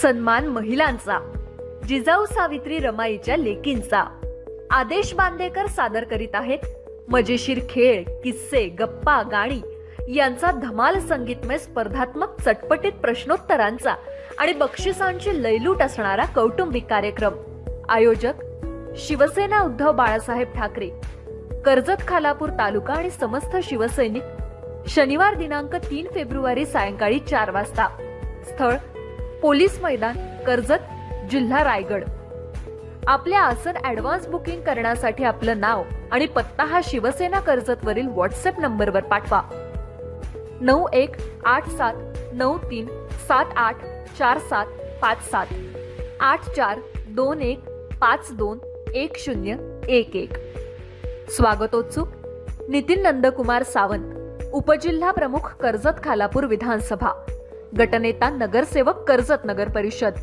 सन्मान महिलांचा, जिजाऊ सावित्री रमाईच्या लेकींचा। आदेश बांदेकर सादर करीत आहेत मजेशीर खेळ, किस्से, गप्पा, गाणी यांचा धमाल संगीतमय स्पर्धात्मक चटपटीत प्रश्नोत्तरांचा आणि बक्षिसांची लयलूट असणारा कौटुंबिक कार्यक्रम। आयोजक शिवसेना उद्धव बाळासाहेब ठाकरे, कर्जत खालापूर तालुका आणि समस्त शिवसैनिक। शनिवार दिनांक 3 फेब्रुवारी सायंकाळी 4 वाजता। स्थळ पोलीस मैदान, कर्जत, जिल्हा रायगड। आपल्या आसन ऍडव्हान्स बुकिंग करण्यासाठी आपलं नाव आणि पत्ता हा शिवसेना कर्जत वरील व्हॉट्सअप नंबरवर पाठवा। 918393784757 8421521011। स्वागतोत्सुक नितीन नंदकुमार सावंत, उपजिल्हा प्रमुख कर्जत खालापूर विधानसभा, गटनेता नगरसेवक कर्जत नगर परिषद।